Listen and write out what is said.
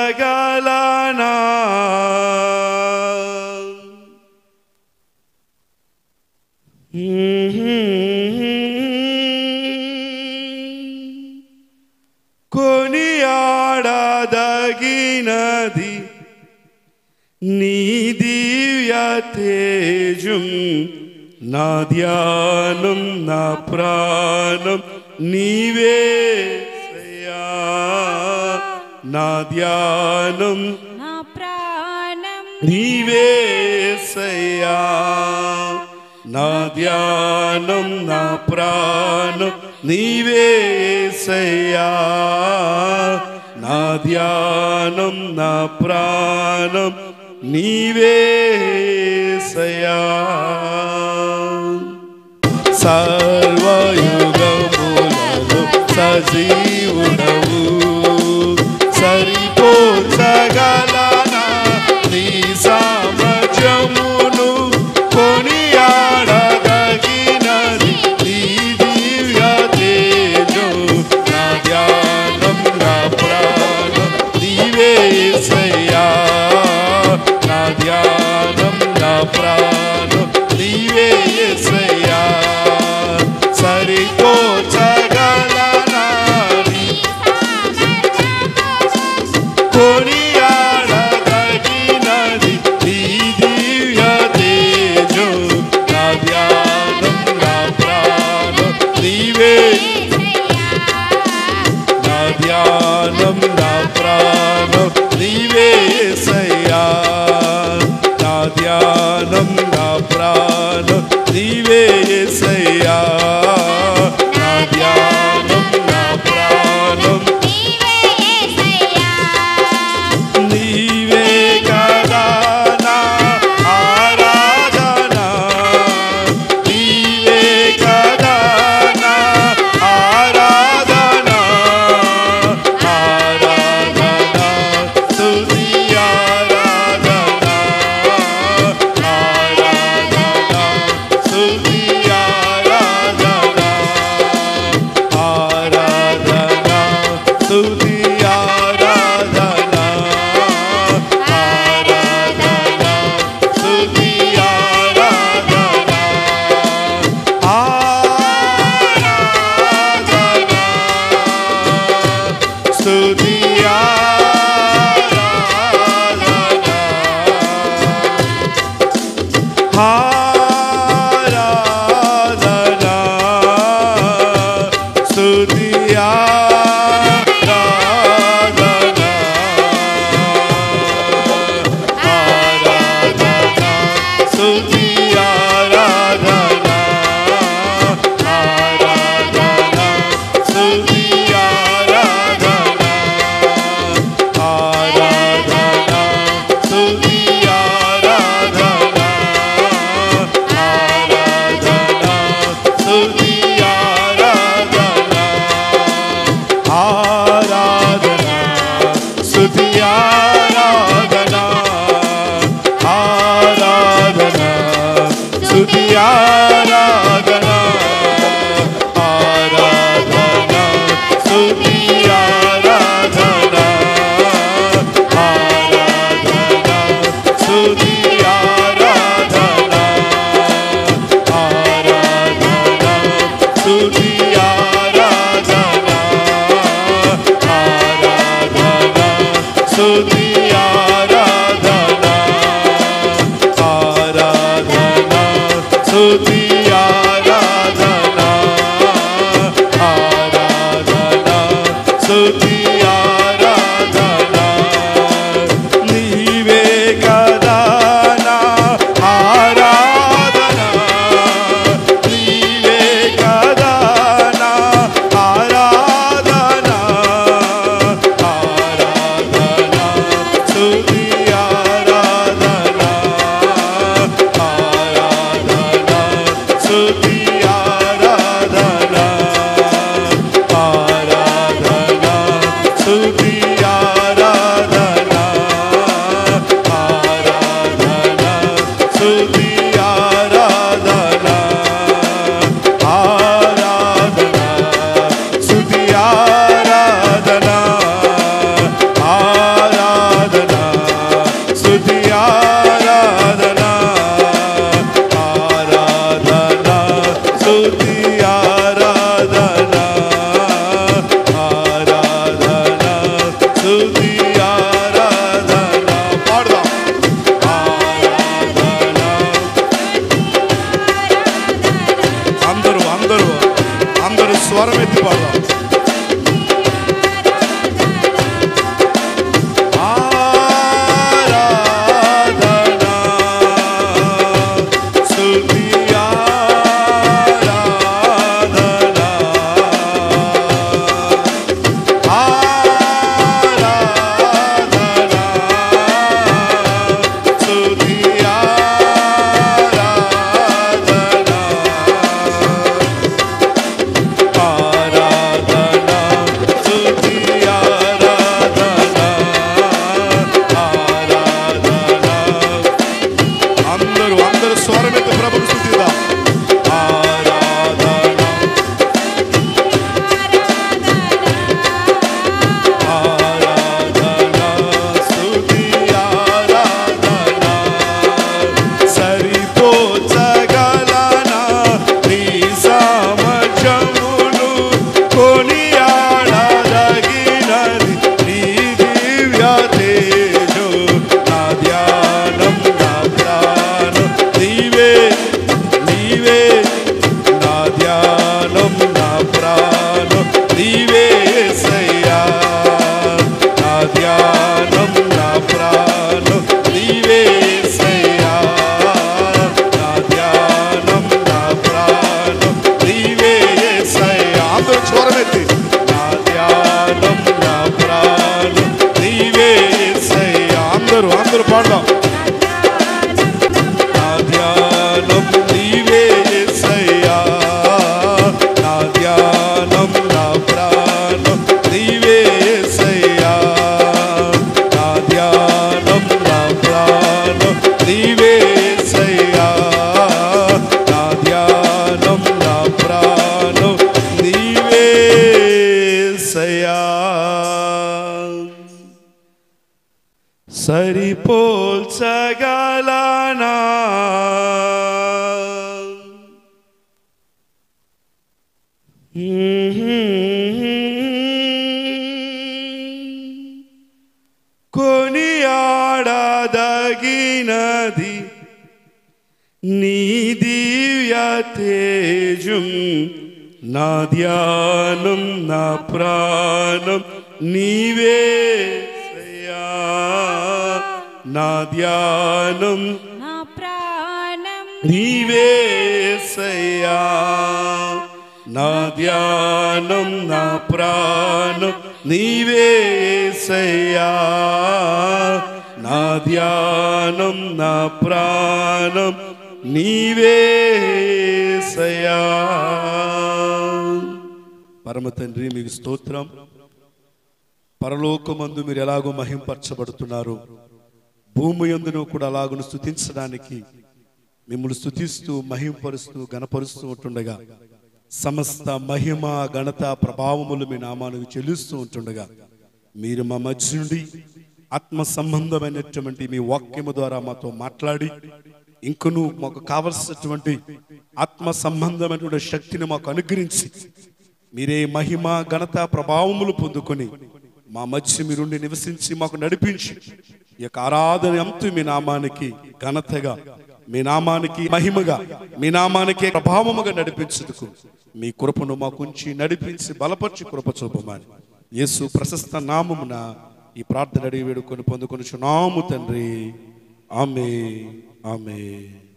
సరిపోల్చగలనా కొనియాడదగినది నీ దివ్య తేజం నా ధ్యానం నా ప్రాణం నీవే నా ధ్యానం నా ప్రాణం నీవే సయ్యా నా ధ్యానం నా ప్రాణం నీవే సయ్యా నా ధ్యానం నా ప్రాణం నీవే సయ్యా సర్వయుగములలో సజీవుడవు సరిపోల్చగలనా నీ సామర్థ్యమును కొనియాడదగినది నీ దివ్య తేజం నా ధ్యానం నా ప్రాణం నీవే సయ్యా నా ధ్యానం నా ప్రాణం నీవే సయ్యా సరిపోల్చగలనా కొనియాడదగినది నీ దివ్య తేజం నా ధ్యానం నా ప్రాణం నీవే నా ధ్యానం నా ప్రాణం నీవే సయ్యా నా ధ్యానం నా ప్రాణం నీవే సయ్యా నా ధ్యానం నా ప్రాణం నీవే కదా నా ఆరాధన నీవే కదా నా ఆరాధన ఆరాధన స్తుతి ఆరాధన ఆరాధన స్తుతి ఆరాధన ఆరాధన స్తుతి ఆరాధన ఆరాధన స్తుతి ఆరాధన ఆరాధన స్తుతి ఆరాధన స్తుతి ఆరాధన ఆరాధన స్తుతి ఆరాధన ఆరాధన స్తుతి ఆరాధన ఆరాధన స్తుతి ఆరాధన ఆరాధన స్తుతి ఆరాధన ఆరాధన స్తుతి ఆరాధన ఆరాధన స్తుతి ఆరాధన ఆరాధన స్తుతి ఆరాధన ఆరాధన స్తుతి ఆరాధన ఆరాధన స్తుతి ఆరాధన ఆరాధన స్తుతి ఆరాధన ఆరాధన స్తుతి ఆరాధన ఆరాధన స్తుతి ఆరాధన నీవే కదా నా ఆరాధన నీవే కదా నా ఆరాధన ఆరాధన స్తుతి ఆరాధన ఆరాధన స్తుతి ఆరాధన ఆరాధన స్తుతి ఆరాధన ఆరాధన స్తుతి ఆరాధన ఆరాధన స్తుతి ఆరాధన పాడదాం. నా ధ్యానం నీవే యేసయ్యా, నా ధ్యానం నా ప్రాణం నీవే యేసయ్యా, నా ధ్యానం నా ప్రాణం నీవే యేసయ్యా, నా ధ్యానం నా ప్రాణం నీవే యేసయ్యా. సరిపోల్చగలనా కొనియాడదగినది నీ దివ్య తేజం, నా ధ్యానం నా ప్రాణం నీవే యేసయ్యా, నా ధ్యానం నా ప్రాణం నీవే యేసయ్యా, నా ధ్యానం నా ప్రాణం నీవే యేసయ్యా, నా ధ్యానం నా ప్రాణం నీవే యేసయ్యా. పరమ తండ్రి మీకు స్తోత్రం. పరలోకమందు మీరు ఎలాగో మహింపరచబడుతున్నారు, భూమి యందును కూడా అలాగను స్తుతించడానికి మిమ్మల్ని స్తుతిస్తూ మహింపరుస్తూ గణపరుస్తూ ఉంటుండగా, సమస్త మహిమ ఘనత ప్రభావములు మీ నామానికి చెల్లిస్తూ ఉంటుండగా, మీరు మా మధ్య నుండి ఆత్మ సంబంధమైనటువంటి మీ వాక్యము ద్వారా మాతో మాట్లాడి ఇంకను మాకు కావలసినటువంటి ఆత్మ సంబంధమైనటువంటి శక్తిని మాకు అనుగ్రహించి మీరే మహిమ ఘనత ప్రభావములు పొందుకొని మా మధ్య మీరుండి నివసించి మాకు నడిపించి ఈ యొక్క ఆరాధన అంతు మీ నామానికి ఘనతగా, మీ నామానికి మహిమగా, మీ నామానికి ప్రభావముగా నడిపించుటకు మీ కృపను మాకుంచి నడిపించి బలపరిచి కృప చూపమని యేసు ప్రశస్త నామమున ఈ ప్రార్థన అడిగి వేడుకొని పొందుకొనుచున్నాము తండ్రి. ఆమేన్, ఆమేన్.